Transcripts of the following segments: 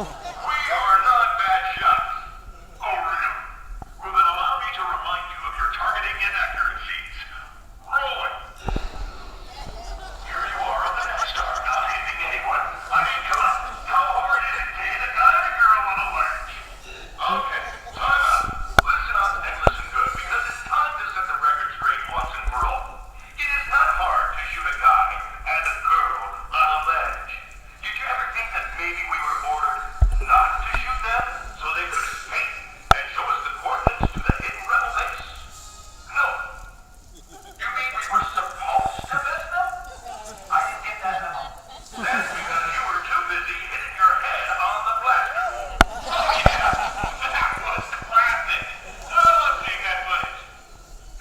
We are not bad shots. Oh, really? Well, then allow me to remind you of your targeting inaccuracies. Rolling. Here you are on the Death Star, not hitting anyone. I mean, come on. How hard is it to hit a guy and a girl on a ledge? Okay, time out. Listen up and listen good, because it's time to set the record straight once and for all. It is not hard to shoot a guy and a girl on a ledge. Did you ever think that maybe we were ordered not to shoot them so they could escape and show us the coordinates to the hidden rebel base? No. You mean we were supposed to miss them? I didn't get that at all. That's because you were too busy hitting your head on the blaster. Oh yeah, that was classic. Oh, let's take that footage.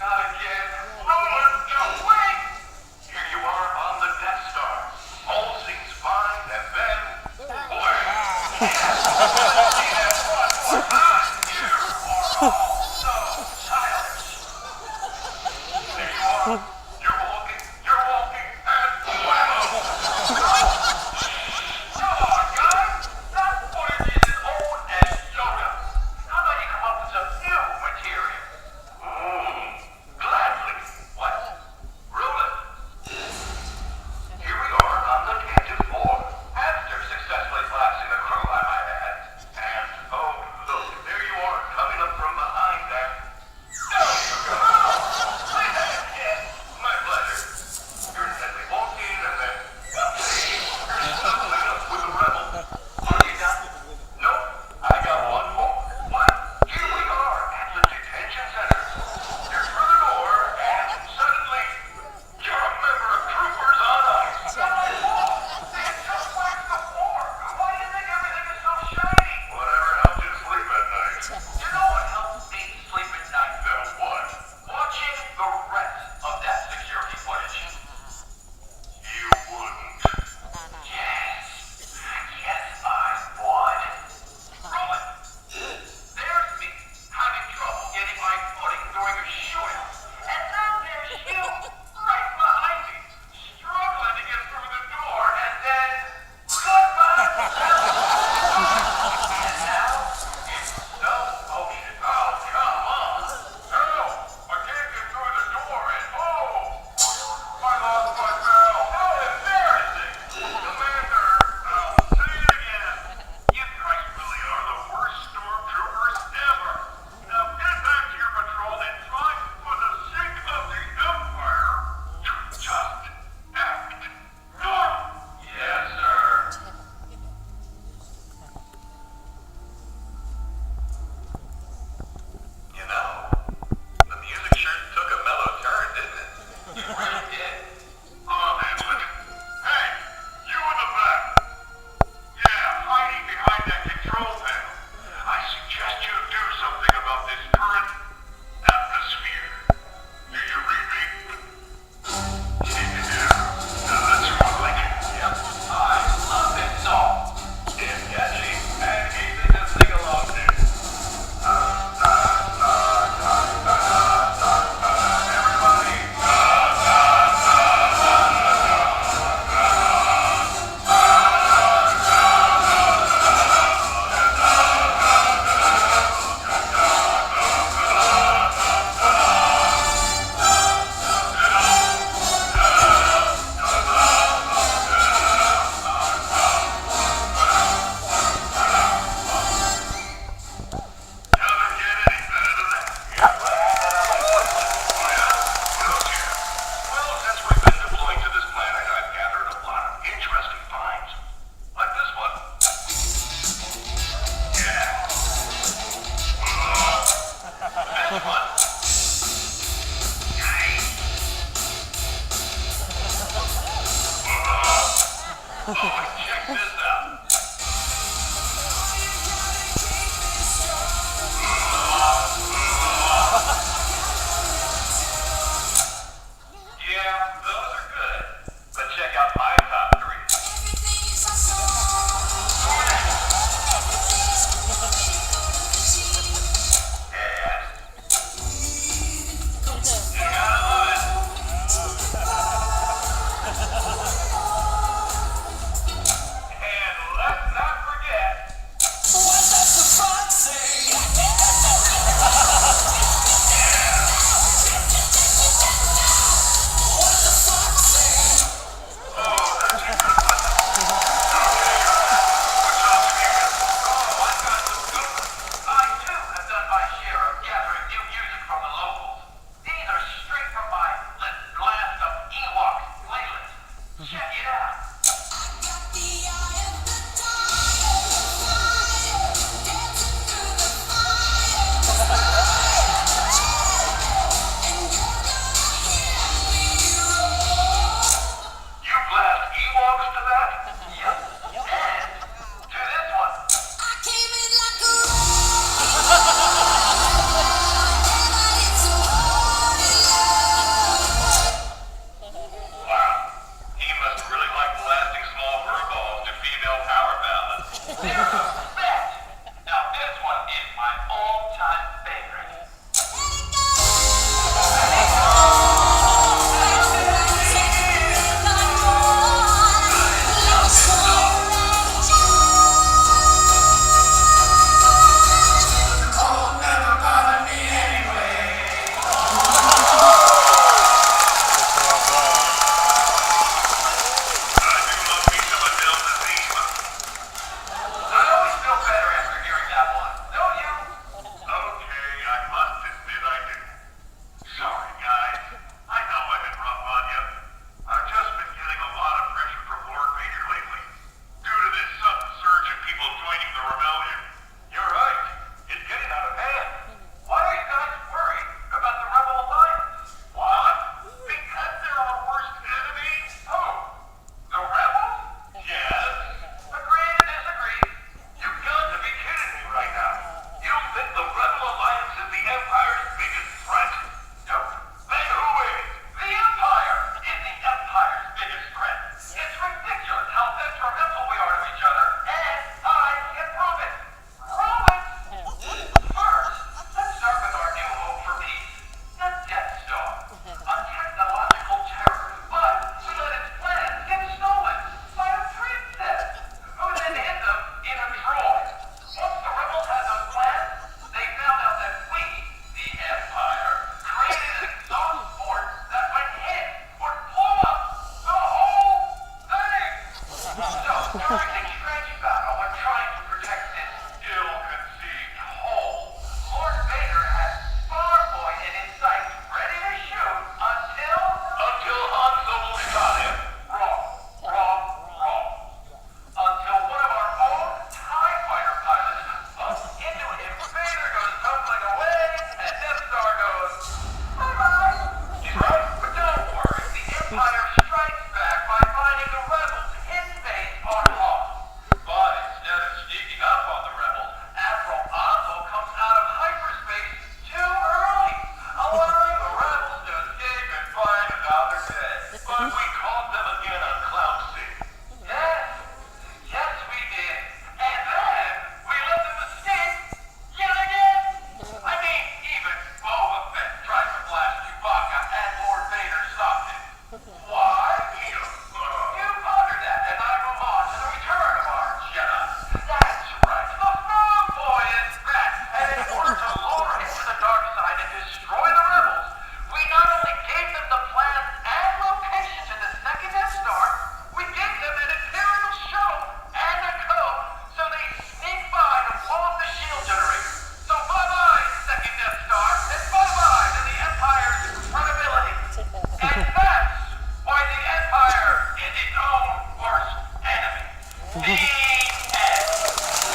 Not again. Roland, no, wait! Here you are on the Death Star. All seems fine, and then... Boy! Yes, one more time. You are all so childish. There you are. You're walking, and whammo! Come on, guys! That footage is as old as Yoda. How about you come up with some new material? Gladly. What? Roland? Here we are on the Canton floor, after successfully collapsing the crew, I might add. And, oh, look, there you are, coming up from behind there. There you go! Yes, my pleasure. You're intently walking, and then, okay, you're snuggling up with the rebel. Are you done? Nope, I got one more. What? Here we are at the detention center. You're through the door, and suddenly, you're a member of Troopers on Ice. Not my fault. They had just waxed the floor. Why do you think everything is so shiny? Whatever helped you sleep at night. You know what helps me sleep at night? No, what? Watching the rest of that security footage. You wouldn't. Yes. Yes, I would. Roland, there's me having trouble getting my footing during a shootout. And then there's you right behind me, struggling to get through the door, and then goodbye. And now it's slow motion. Oh, come on. No, I can't get through the door, and I lost my bell. How embarrassing. Commander, I'll say it again. You guys really are the worst stormtroopers ever. Now get back to your patrol and try, for the sake of the Empire, to just act normal. Yes, sir. You know, the music sure took a mellow turn, didn't it? It really did. I'll handle it. Hey, you in the back. Yeah, hiding behind that control panel. I suggest you do something about this current atmosphere. Do you read me? Yeah, that's right. Yep, I love this song. It's catchy and easy to sing along to. Everybody. Doesn't get any better than that. Well, since we've been deployed to this planet, I've gathered a lot of interesting finds. Like this one. Yeah. This one. Nice. Oh, and check this out. Yeah, those are good. But check out my top three. And you gotta love it.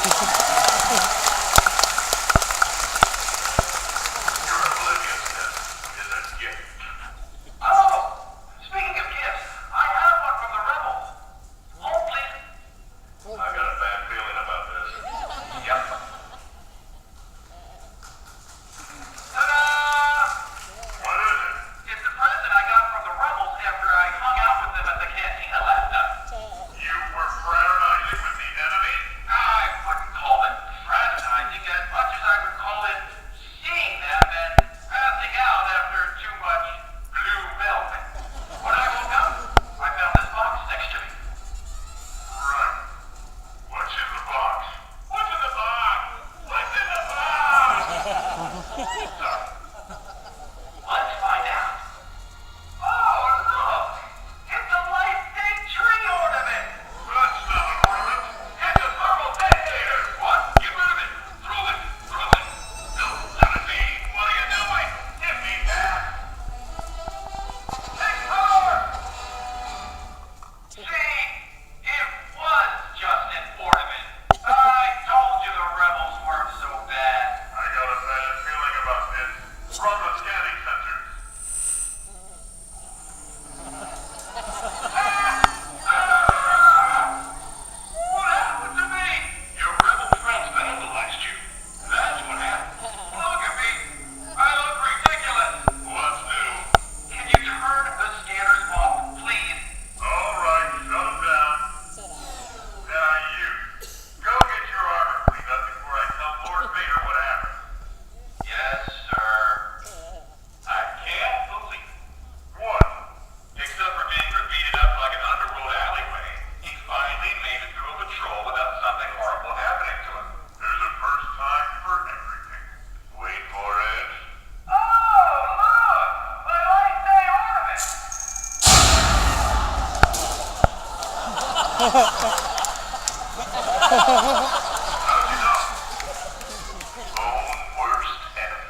Your obliviousness is a gift. Oh! Speaking of gifts, I have one from the rebels. Hold, please. I got a bad feeling about this. Yep. Ta-da! What is it? It's the present I got from the rebels after I hung out with them at the cantina last night. You were fraternizing with the enemy? I wouldn't call it fraternizing as much as I would call it seeing them and passing out after too much blue milk. When I woke up, I found this box next to me. Right. What's in the box? What's in the box? What's in the box? Sorry. Let's find out. Oh, look! It's a life big tree ornament! That's not an ornament. It's a thermal detonator! What? Get rid of it! Throw it! Throw it! No, let it be! What are you doing? Give me that! Take cover! See? It was just an ornament. I told you the rebels weren't so bad. I got a bad feeling about this. Run the scanning sensors. What happened to me? Your rebel friends vandalized you. That's what happened. Look at me. I look ridiculous. What's new? Can you turn the scanners off, please? All right, shut them down. Now you, go get your armor cleaned up before I tell Lord Vader what happened. Yes, sir. I can't believe it. What? Except for being repeated up like an underworld alleyway, he finally made it through a patrol without something horrible happening to him. There's a first time for everything. Wait for it. Oh, look! My light day ornament! How'd you know? Own worst enemy.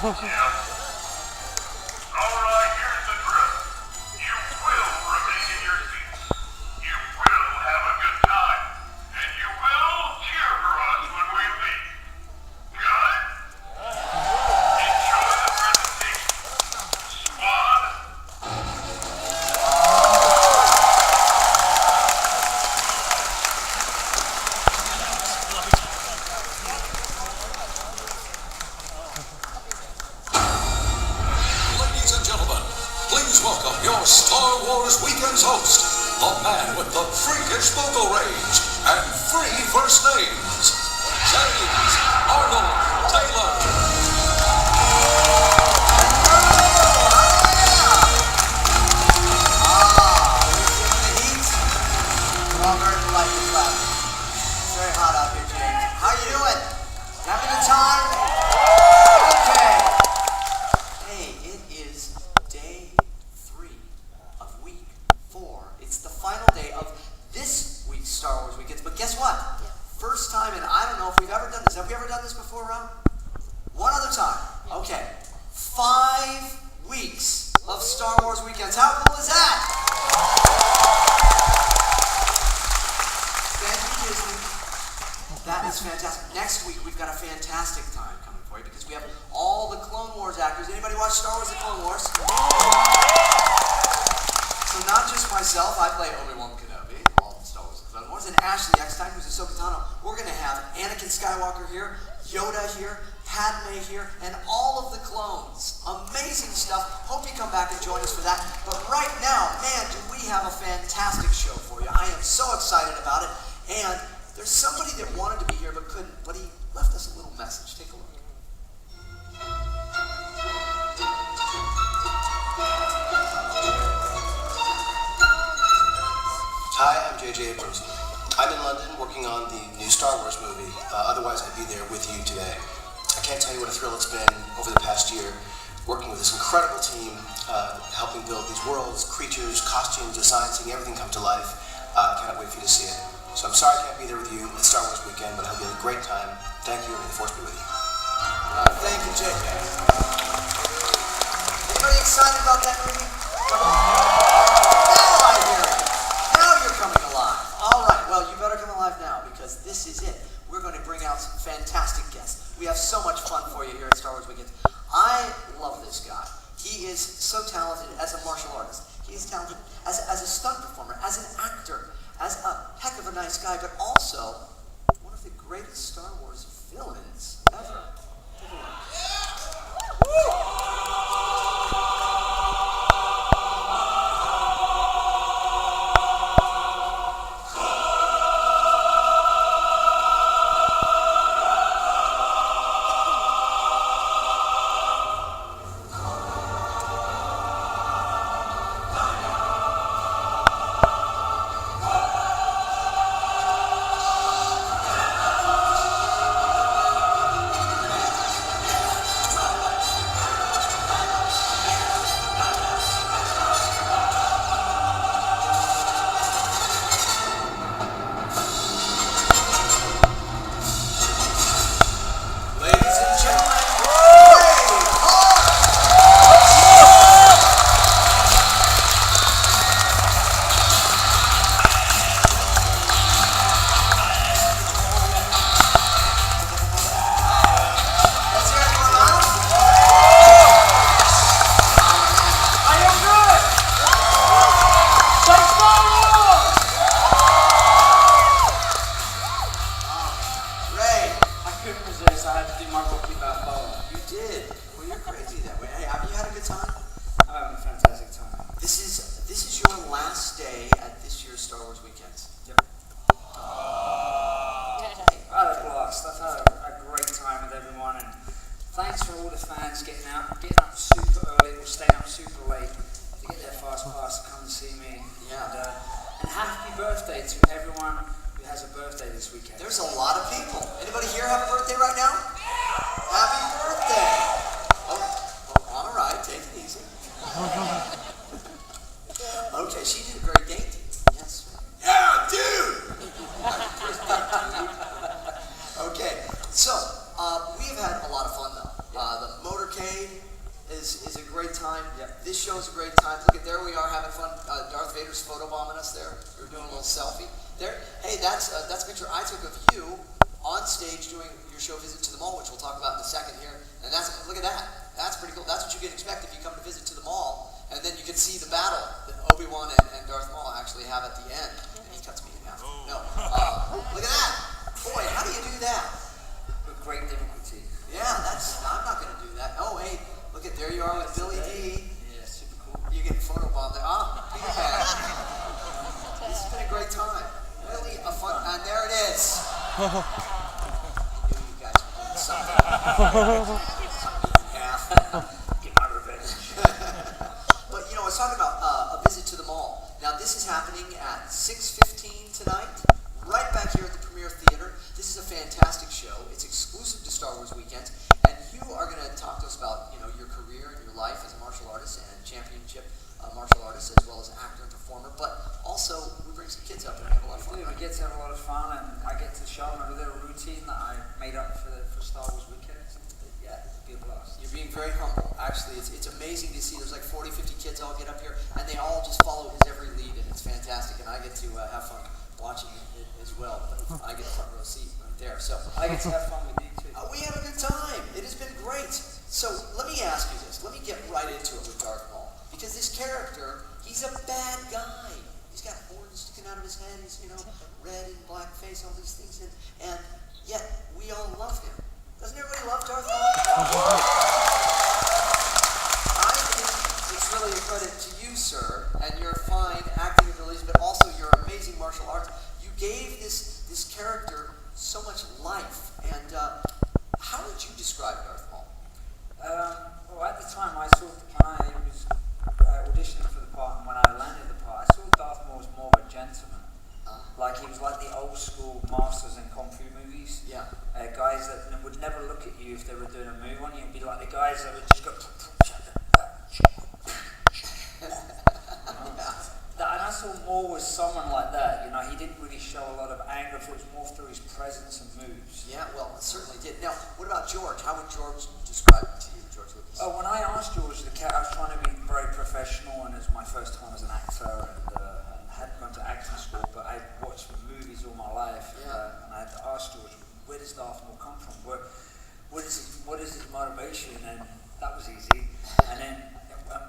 Yep. All right, here's the drill. You will remain in your seats. You will have a good time. And you will cheer for us when we leave. Good? Enjoy the presentation. Squad. Ladies and gentlemen, please welcome your Star Wars Weekend's host, the man with the freakish vocal range and free first names, James Arnold Taylor. It's very hot out here, James. How you doing? Having a good time? Okay. Hey, it is day 3 of week 4. It's the final day of this week's Star Wars Weekends. But guess what? First time, and I don't know if we've ever done this. Have we ever done this before, Ron? One other time. Okay. 5 weeks of Star Wars Weekends. How cool is that? Thank you, Disney. That is fantastic. Next week, we've got a fantastic time coming for you because we have all the Clone Wars actors. Anybody watch Star Wars: The Clone Wars? So not just myself, I play Obi-Wan Kenobi, all the Star Wars: The Clone Wars, and Ashley Eckstein, who's Ahsoka Tano. We're going to have Anakin Skywalker here, Yoda here, Padme here, and all of the clones. Amazing stuff. Hope you come back and join us for that. But right now, man, do we have a fantastic show for you. I am so excited about it. And there's somebody that wanted to be here but couldn't, but he left us a little message. Take a look. Hi, I'm J.J. Abrams. I'm in London working on the new Star Wars movie. Otherwise, I'd be there with you today. I can't tell you what a thrill it's been over the past year working with this incredible team, helping build these worlds, creatures, costumes, designs, seeing everything come to life. Cannot wait for you to see it. So I'm sorry I can't be there with you at Star Wars Weekend, but I hope you have a great time. Thank you, and may the Force be with you. Thank you, J.J. Anybody excited about that movie? Now I hear it. Now you're coming alive. All right, well, you better come alive now because this is it. we're going to bring out some fantastic guests. We have so much fun for you here at Star Wars Weekends. I love this guy. He is so talented as a martial artist. He is talented as a stunt performer, as an actor, as a heck of a nice guy, but also one of the greatest Star Wars villains ever. Take a look. does Darth Maul come from? What is his motivation? And that was easy. And then,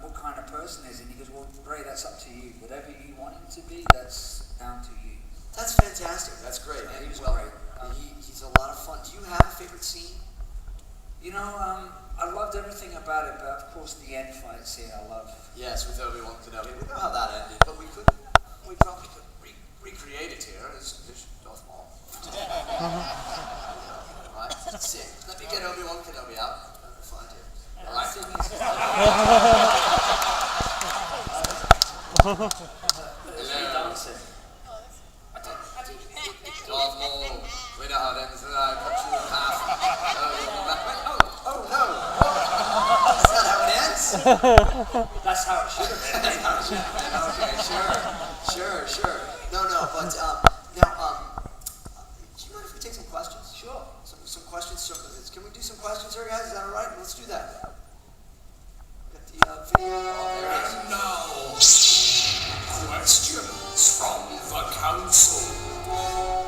what kind of person is he? And he goes, well, Ray, that's up to you. Whatever you want him to be, that's down to you. That's fantastic. That's great. Yeah, he was well, great. He's a lot of fun. Do you have a favorite scene? You know, I loved everything about it, but of course the end fight scene I love. Yes, with Obi-Wan Kenobi. We know how that ended, but we probably could recreate it here as Darth Maul. Right? Sick. Let me get Obi-Wan Kenobi out. I'm gonna find him. All right? Dancing. Darth Maul. We know how it ends, and I cut you in half. Oh no! Is that how it ends? That's how it should have been. Okay, sure. No, but now, do you mind if we take some questions? Sure. Some questions. Can we do some questions here, guys? Is that all right? Let's do that. Got the video. Oh, there it is. And now, questions from the council.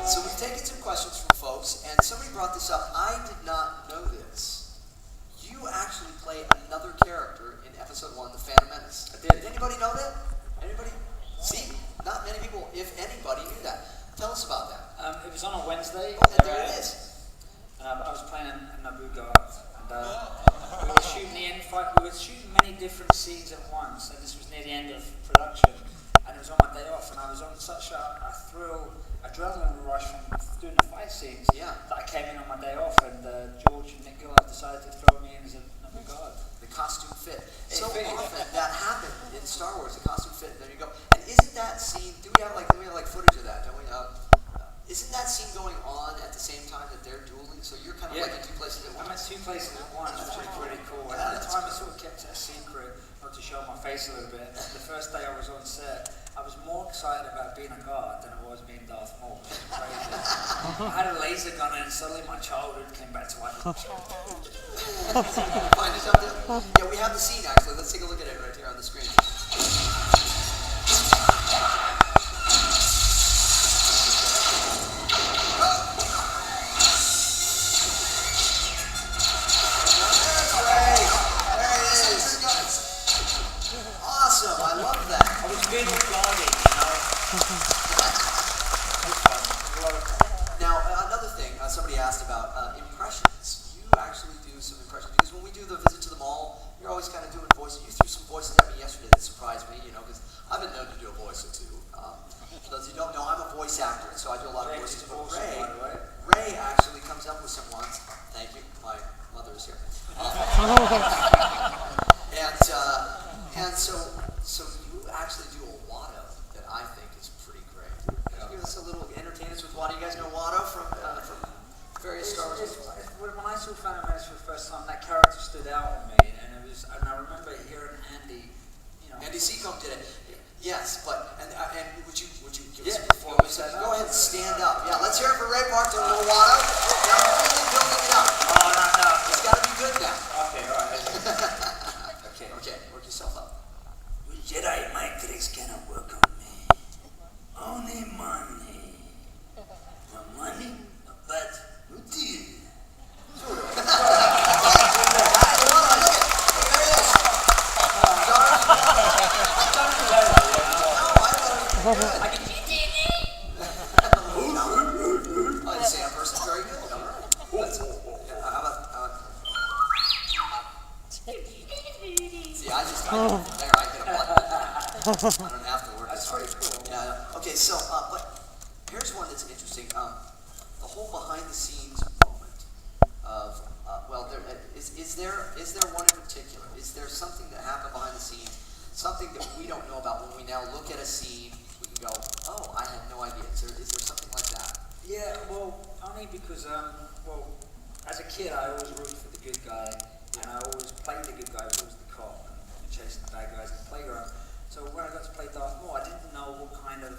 So we've taken some questions from folks, and somebody brought this up. I did not know this. You actually play another character in episode 1, The Phantom Menace. Did anybody know that? Anybody? See, not many people, if anybody, knew that. Tell us about that. It was on a Wednesday. Oh, and there it is. I was playing in Naboo Guard, and we were shooting the end fight. We were shooting many different scenes at once, and this was near the end of production. And it was on my day off, and I was on such a adrenaline rush from doing the fight scenes. Yeah. That I came in on my day off, and George and Nick Gillard decided to throw me in as a Naboo Guard. The costume fit. So fit. often that happened in Star Wars. The costume fit. There you go. And isn't that scene? Do we have footage of that? Don't we? Isn't that scene going on at the same time that they're dueling? So you're kind of like in two places at I'm once. at two places at once, which is pretty cool. And Yeah, at the that's time, I sort of kept it a secret, not to show my face a little bit. The first day I was on set, I was more excited about being a guard than I was being Darth Maul. It was crazy. I had a laser gun, and suddenly my childhood came back to life. Find you something? Yeah, we have the scene actually. Let's take a look at it right here on the screen. Awesome, I love that. I was being guarded, you know. It was fun. It was a lot of fun. Now, another thing, somebody asked about impressions. You actually do some impressions, because when we do the visit to the mall, you're always kind of doing voices. You threw some voices at me yesterday that surprised me, you know, because I've been known to do a voice or two. For those who don't know, I'm a voice actor, and so I do a lot of voices. But Ray actually comes up with some ones. Thank you, my mother is here. And so you actually do a Watto that I think is pretty great. Can you give us a little entertain us with Watto? You guys know Watto from various Star Wars? When I saw Phantom Menace for the first time, that character stood out on me, and I remember hearing Andy, you know. Andy Seacombe did it. Yes, but and would you give us Yeah. a performance? Go ahead and stand up. Yeah, let's hear it for Ray Park doing a little Watto. Now we're really building it up. Oh, no. It's got to be good now. Okay, all right. Okay, work yourself up. Well, Jedi mind tricks cannot work on me. Only money. No money, no bad, no deal. I can be Oh, the Sam person's very good. All right. How about? See, I hit a button. I don't have to work as hard. Yeah. Okay, so but here's one that's interesting. The whole behind the scenes moment of is there one in particular? Is there something that happened behind the scenes? Something that we don't know about when we now look at a scene, we can go, oh, I had no idea. Is there something like that? Yeah, well, only because, as a kid, I always rooted for the good guy, and I always played the good guy, I was always the cop, and chasing the bad guys in the playground. So when I got to play Darth Maul, I didn't know what kind of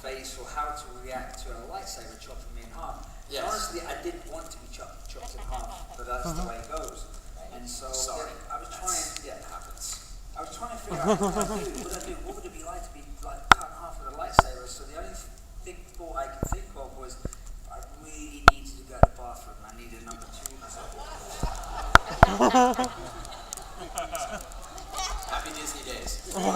face or how to react to a lightsaber chopping me in half. Yes. And honestly, I didn't want to be chopped in half, but that's the way it goes. And so I was trying, it happens. I was trying to figure out what would I do? What would it be like to be cut in half with a lightsaber? So the only thought I could think of was I really needed to go to the bathroom. Happy Disney days. So, and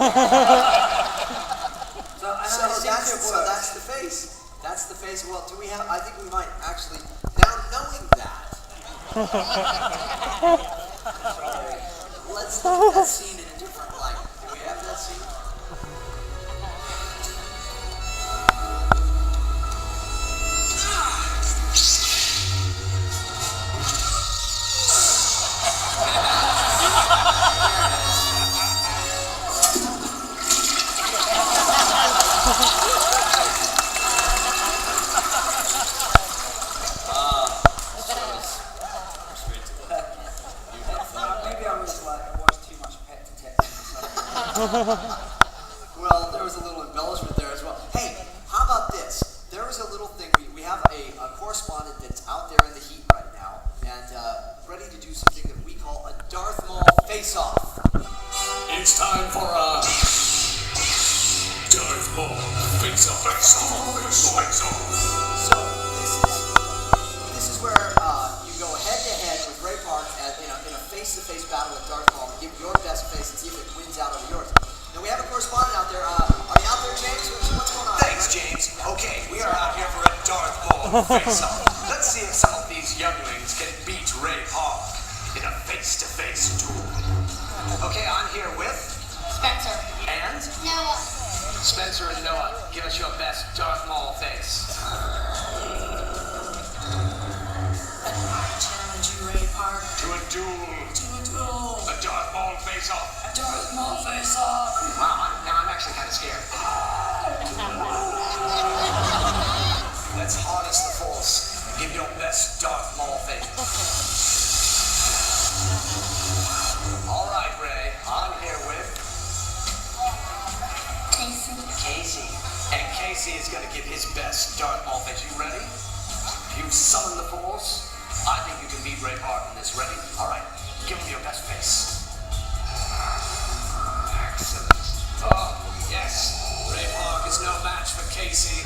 I So seem to have worked. that's the face. That's the face. Well, do we have? I think we might actually. Now knowing that, let's look at that scene in a different light. Do we have that scene? Maybe I was like, I watched too much Pet Detective or something. Well, there was a little embellishment there as well. Hey, how about this? There was a little thing. We have a correspondent that's out there in the heat right now and ready to do something that we call a Darth Maul face-off. It's time for a Darth Maul face-off. So this is where you go head-to-head with Ray Park in a face-to-face battle with Darth Maul. Give your best face and see if it wins out over yours. Now we have a correspondent out there. Are you out there, James? What's going on? Thanks, James. Okay, we are out here for a Darth Maul face-off. Let's see if some of these younglings can beat Ray Park in a face-to-face duel. Okay, I'm here with Spencer. and Noah. Spencer and Noah. Give us your best Darth Maul face. I challenge you, Ray Park, To a duel. to a duel. A Darth Maul face-off. A Darth Maul face-off. Wow, now I'm actually kind of scared. Let's harness the Force. Give your best Darth Maul face. All right, Ray. I'm here with Casey. Casey. And Casey is going to give his best Darth Maul face. You ready? You summon the Force. I think you can beat Ray Park in this. Ready? All right. Give him your best face. Excellent. Oh, yes. Ray Park is no match for Casey.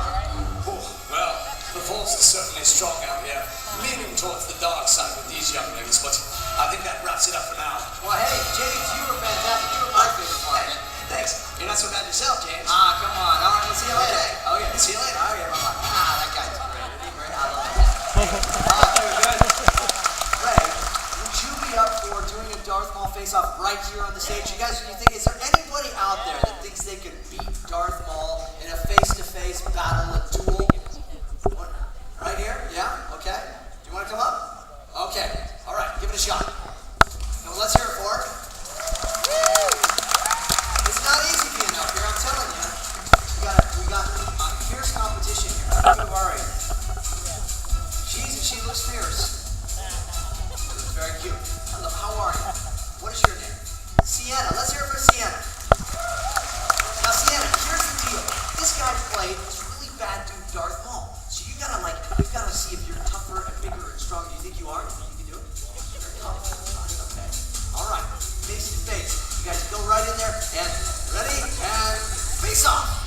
Well, the Force is certainly strong out here, leaning towards the dark side with these younglings, but I think that wraps it up for now. Well, hey, James, you were fantastic. You were my favorite part. Thanks. You're not so bad yourself, James. Ah, come on. All right, we'll see you later. Okay. See you later. Okay, bye-bye. Ah, that guy's great. Isn't he great? I love that. Very good. Ray, would you be up for doing a Darth Maul face-off right here on the stage? You guys, is there anybody out there that thinks they could beat Darth Maul in a face-to-face battle, a duel? What? Right here? Yeah? Okay. Do you want to come up? Okay. All right. Give it a shot. Now, let's hear it for it. It's not easy being up here, I'm telling you. We got fierce competition here. Don't worry. She looks fierce. Very cute. Hello, how are you? What is your name? Sienna. Let's hear it for Sienna. Now, Sienna, here's the deal. This guy played this really bad dude, Darth Maul. So you gotta see if you're tougher and bigger and stronger. Do you think you are? Do you think you can do it? You're tough. Okay. All right. Face to face. You guys go right in there and ready and face off.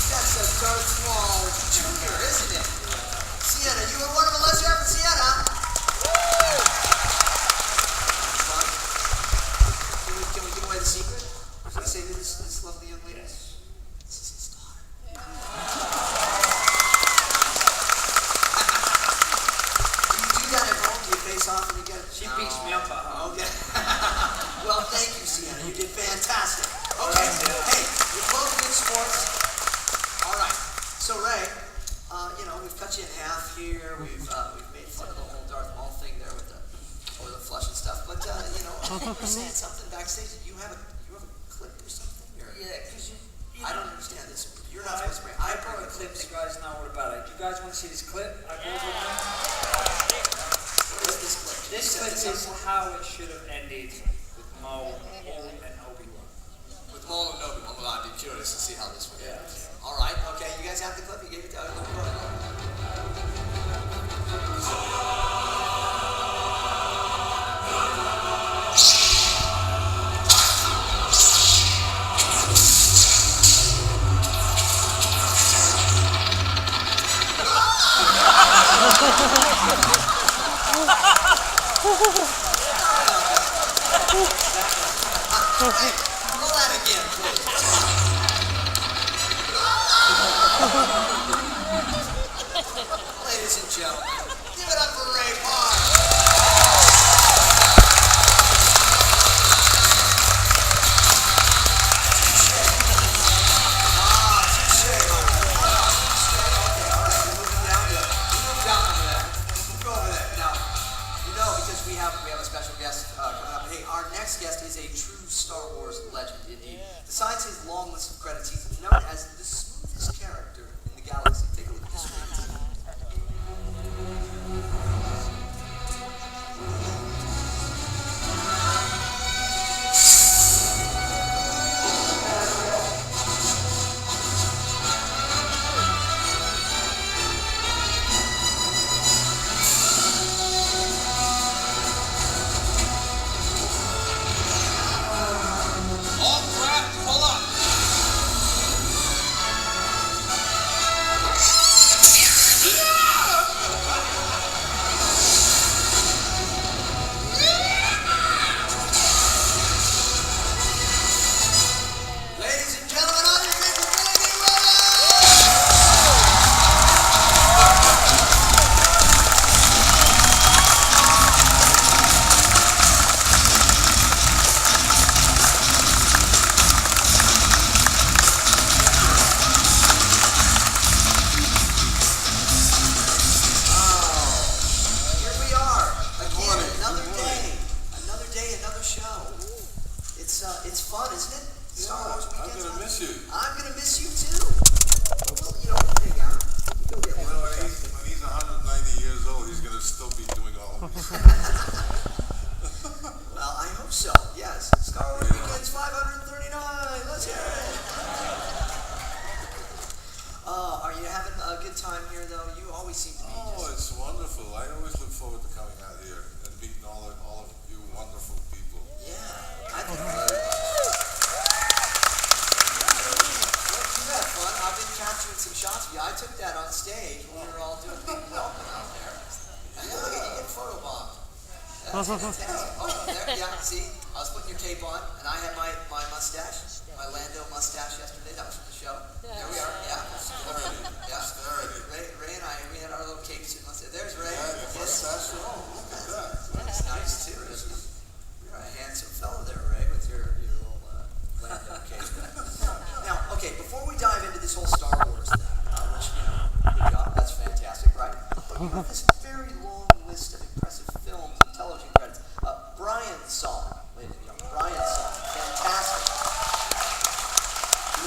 That's a Darth Maul Jr., isn't it? Sienna, you were one of them. Let's hear it for Sienna. Fun. Can we give away the secret? Should I say to this lovely young lady? This is his daughter. Do you do that at home? Do you face off and you get? She beats me up at home. Okay. Well, thank you, Sienna. You did fantastic. Okay. Hey, you're both good sports. All right. So Ray, we've cut you in half here. We've made fun of the whole Darth Maul thing there with the flush and stuff. But I think you were saying something backstage. You have a clip or something? Or, Yeah, because I don't understand this. You're not supposed to bring. I brought a clip. You guys know what about it. Do you guys want to see this clip? I brought with me. What is this clip? This clip is how it should have ended with Maul and Obi-Wan. With Maul and Obi-Wan, well, I'd be curious to see how this would end. All right, okay, you guys have the clip. You gave it to go ahead. Roll that again, please. Ladies and gentlemen, give it up for Ray Park. Because we have a special guest coming up. Hey, our next guest is a true Star Wars legend indeed. Besides his long list of credits, he's known as the smoothest character in the galaxy. Take a look at the screen. All craft, pull up. Ladies and gentlemen, on your feet, we're gonna be ready! Here we are, again, another day, another show. It's fun, isn't it? Star Wars I'm weekend's gonna on. miss you. I'm gonna miss you too. Well, you know, hang out. Go get You one. know, when he's 190 years old, he's gonna still be doing all of this. Well, I hope so. Yes. Star Wars Weekends 539. Let's hear it. Are you having a good time here, though? You always seem to be. Oh, it's wonderful. I always look forward to coming out here and meeting all of you wonderful people. Yeah. I think you've had fun. I've been capturing some shots of you. I took that on stage when we were all doing big welcome out there. And look at you get photobombed. That's fantastic. Oh, there, yeah, see, I was putting your cape on, and I had my mustache, my Lando mustache yesterday. That was from the show. There we are. Yeah. Yeah. Ray and I, we had our little capes and mustache. There's Ray. Yeah, your Yes. mustache. Oh, look at that. That's nice too. You're a handsome fellow there, Ray, with your little Lando cape. Now, okay, before we dive into this whole Star Wars thing, which, you know, good job, that's fantastic, right? But you have this very long list of impressive films and television credits. Brian's song, ladies and gentlemen, Brian's song, fantastic.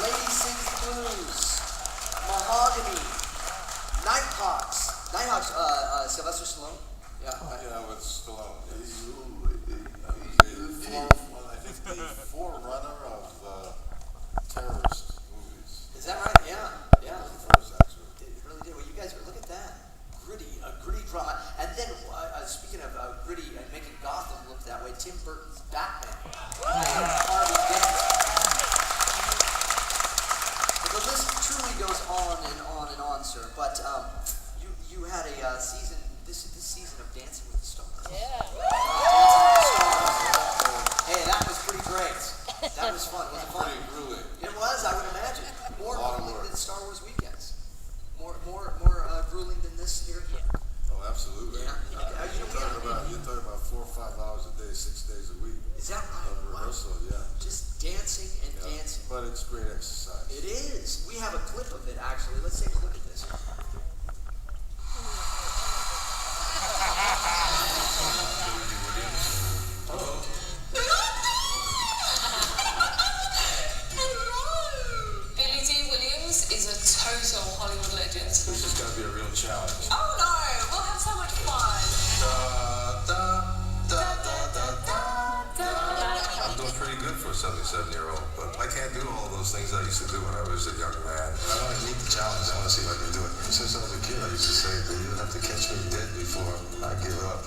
Lady Sings the Blues, Mahogany, Nighthawks, Sylvester Stallone. Yeah. Yeah, with Stallone. Yes. I think the forerunner of terrorist movies. Is that right? Yeah. Yeah. First, actually. It really did. Well, you guys look at that. A gritty drama. And then, speaking of gritty and making Gotham look that way, Tim Burton's Batman. Harvey Dent. The list truly goes on and on and on, sir. But you had a season, this season of Dancing with the Stars. Yeah. Hey, that was pretty great. That was fun. Was it fun? Pretty grueling. It was, I would imagine. More A lot of grueling work. than Star Wars weekends. More grueling than this here. Oh, absolutely. Yeah. You're talking about 4 or 5 hours a day, 6 days a week. Is that right? Of Wow. rehearsal, yeah. Just dancing and Yeah. dancing. But it's great exercise. It is. We have a clip of it, actually. Let's take a look at this. Williams. 27-year-old, but I can't do all those things I used to do when I was a young man. I want to meet the challenge. I want to see if I can do it. Since I was a kid, I used to say that you would have to catch me dead before I give up.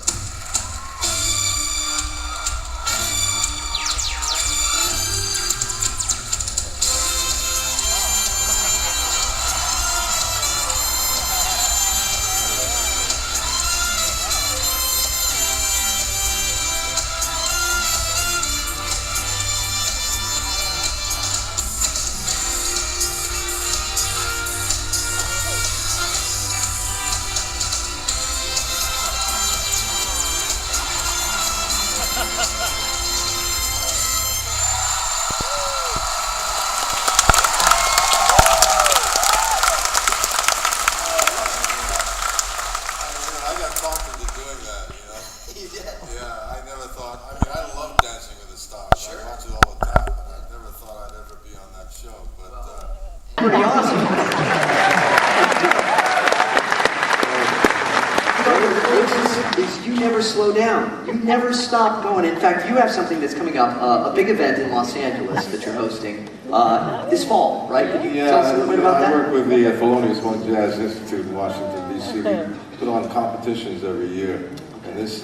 Pretty awesome. Is you never slow down. You never stop going. In fact, you have something that's coming up, a big event in Los Angeles that you're hosting this fall, right? Could you tell us a little bit about that? I work with the Thelonious Monk Jazz Institute in Washington, D.C. We put on competitions every year, and this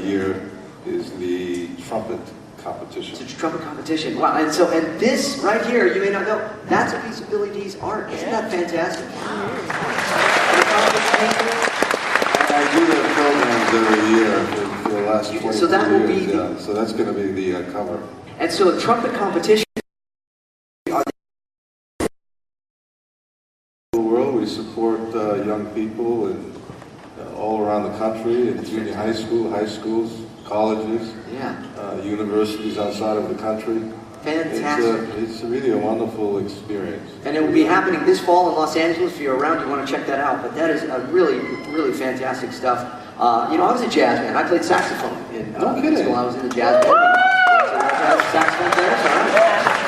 year is the trumpet competition. It's a trumpet competition. Wow! And this right here, you may not know, that's a piece of Billy D's art. Isn't that fantastic? I do the programs every year for the last 20 years. So that will be so that's going to be the cover. And so a trumpet competition. The world, we support young people and all around the country, in junior high schools, colleges, universities outside of the country. Fantastic. It's really a wonderful experience. And it will be happening this fall in Los Angeles. If you're around, you want to check that out. But that is really, really fantastic stuff. I was a jazz man. I played saxophone in school. I was in the jazz band. Saxophone player, so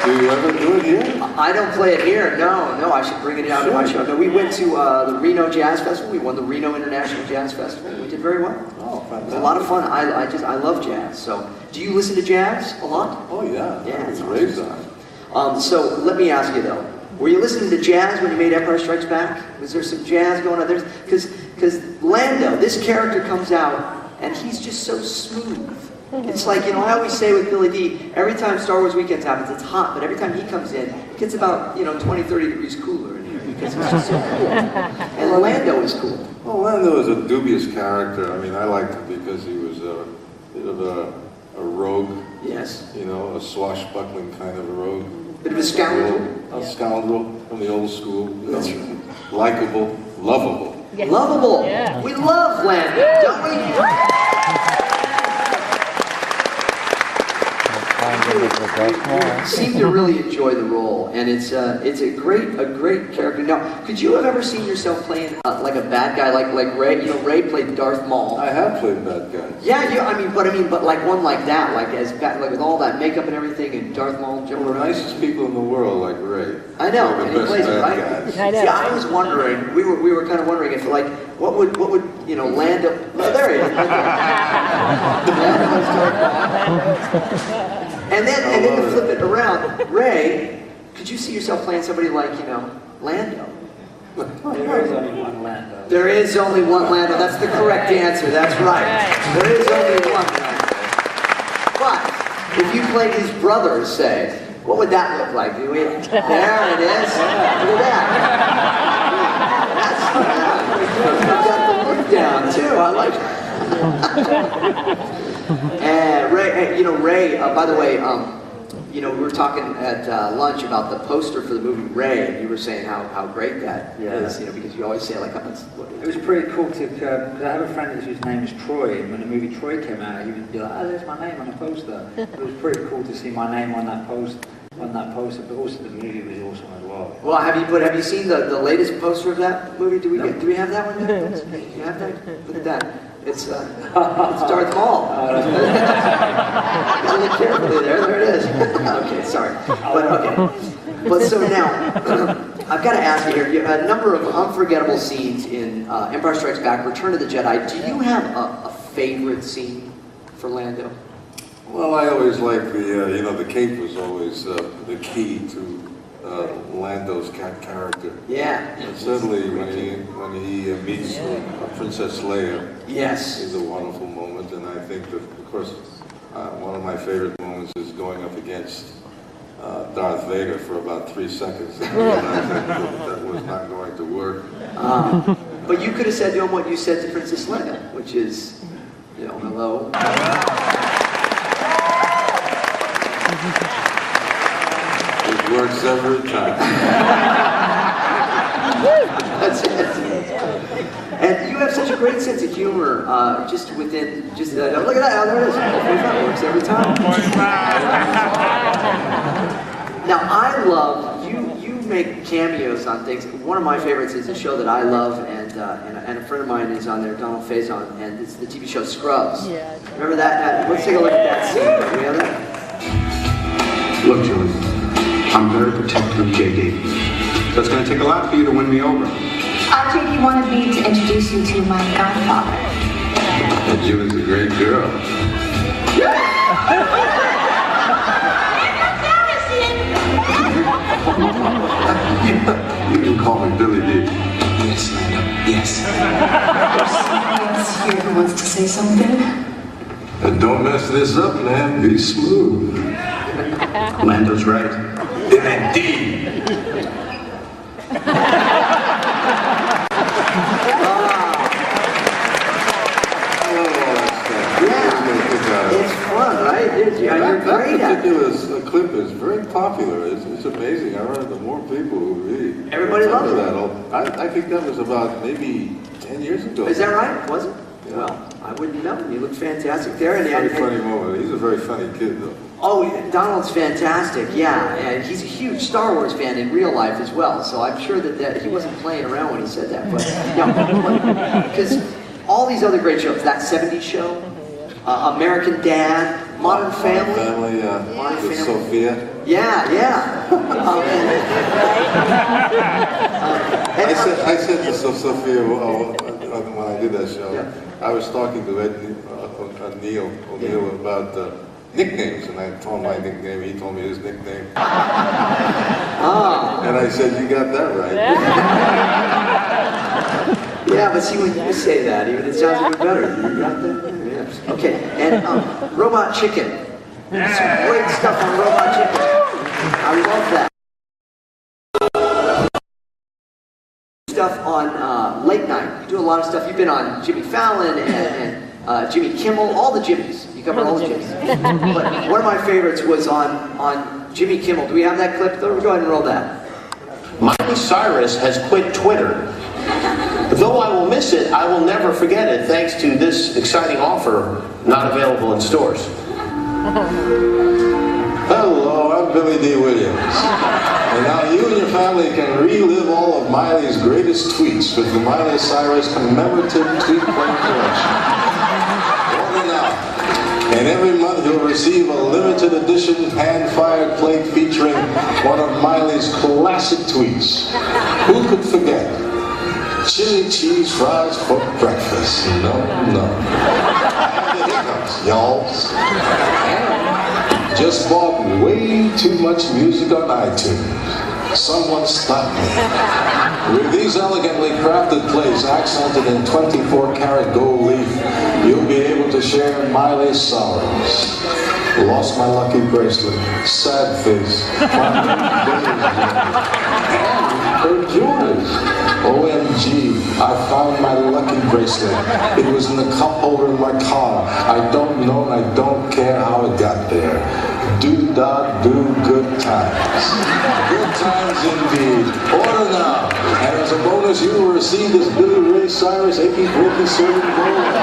do you ever do it here? I don't play it here. No. I should bring it out to my show. No, we went to the Reno Jazz Festival. We won the Reno International Jazz Festival. We did very well. Oh, fantastic. It was a lot of fun. I love jazz. So, do you listen to jazz a lot? Oh yeah. Yeah, it's raised on. So let me ask you though, were you listening to jazz when you made Empire Strikes Back? Was there some jazz going on there? Because Lando, this character comes out and he's just so smooth. It's like, I always say with Billy D, every time Star Wars Weekends happens, it's hot, but every time he comes in, it gets about, 20, 30 degrees cooler in here because he's just so cool. And Lando is cool. Well, Lando is a dubious character. I mean, I liked him because he was a bit of a rogue. Yes. A swashbuckling kind of a rogue. Bit of a scoundrel. A scoundrel from the old school. Likeable, lovable. Yes. Lovable. Yeah. We love Lando, don't we? Seem to really enjoy the role, and it's a great character. Now, could you have ever seen yourself playing like a bad guy, like Ray? Ray played Darth Maul. I have played bad guys. Yeah, but like one like that, like with all that makeup and everything, and Darth Maul jumping The around. nicest people in the world, like Ray. I know, and he plays it, right? Guys. I know. Yeah, I was wondering. We were kind of wondering if what would Lando? Oh, there he is. Right there. Lando was Darth Maul. And then to flip it around, Ray, could you see yourself playing somebody like, Lando? There is only one Lando. There is only one Lando. That's the correct answer. That's right. There is only one Lando. But if you played his brother, say, what would that look like? There it is. Look at that. That's got the look down too. I like that. Ray, by the way, we were talking at lunch about the poster for the movie Ray, and you were saying how great that is, because you always say it was pretty cool because I have a friend whose name is Troy, and when the movie Troy came out, he would be like, there's my name on the poster. It was pretty cool to see my name on that poster, but also the movie was awesome as well. Well, have you seen the latest poster of that movie? Do we have that one yet? Do you have that? Look at that. It's Darth Maul. Look carefully there. There it is. Okay, sorry. But so now, I've got to ask you here, a number of unforgettable scenes in Empire Strikes Back, Return of the Jedi. Do you have a favorite scene for Lando? Well, I always liked the cape was always the key to Lando's character. Yeah. And certainly when he meets Princess Leia, Yes. is a wonderful moment. And I think that, of course, one of my favorite moments is going up against Darth Vader for about 3 seconds. And I think that was not going to work. But you could have said to him what you said to Princess Leia, which is, hello. It works every time. That's it. And you have such a great sense of humor, look at that, there it is. That works every time. Now, I love, you make cameos on things. One of my favorites is a show that I love, and a friend of mine is on there, Donald Faison, and it's the TV show Scrubs. Yeah. Remember that? Let's take a look at that scene. Do we have that? Look, Julie, I'm very protective of JD. So it's going to take a lot for you to win me over. JD wanted me to introduce you to my godfather. And Julie's a great girl. You can call me Billy D. Yes, Lando. Yes. There's somebody else here who wants to say something. And don't mess this up, man. Be smooth. Lando's right. Billy D. It's fun, right? You're great at it. That particular clip is very popular. It's amazing. I run into more people who read. Everybody loves it. That. I think that was about maybe 10 years ago. Is that right? Was it? Yeah. Well, I wouldn't know. You look fantastic there. And very funny moment. He's a very funny kid, though. Oh, Donald's fantastic. Yeah, and he's a huge Star Wars fan in real life as well. So I'm sure that he wasn't playing around when he said that. But yeah, because all these other great shows, that '70s show, American Dad, Modern Family, Modern Family, Sophia. Yeah. I said to Sophia when I did that show, I was talking to Neil O'Neill about nicknames, and I told him my nickname, he told me his nickname. And I said, you got that right. Yeah, but see, when you say that, it sounds even better. You got that? Yeah. Okay, and Robot Chicken. Some great stuff on Robot Chicken. I love that. Stuff on late night. You do a lot of stuff. You've been on Jimmy Fallon and Jimmy Kimmel, all the Jimmys. You cover all the Jimmys. But one of my favorites was on Jimmy Kimmel. Do we have that clip? Go ahead and roll that. Miley Cyrus has quit Twitter. Though I will miss it, I will never forget it thanks to this exciting offer not available in stores. Hello, I'm Billy D. Williams. And now you and your family can relive all of Miley's greatest tweets with the Miley Cyrus commemorative tweet plate collection. Order now. And every month you'll receive a limited edition hand-fired plate featuring one of Miley's classic tweets. Who could forget? Chili cheese fries for breakfast. No. And the hiccups, y'all. Just bought way too much music on iTunes. Someone stop me. With these elegantly crafted plates accented in 24-karat gold leaf, you'll be able to share Miley's sorrows. Lost my lucky bracelet. Sad face. Her joys. OMG, I found my lucky bracelet. It was in the cup holder in my car. I don't know and I don't care how it got there. Do good times. Good times indeed. Order now. And as a bonus, you will receive this Billy Ray Cyrus 80 Broken Silver Gold.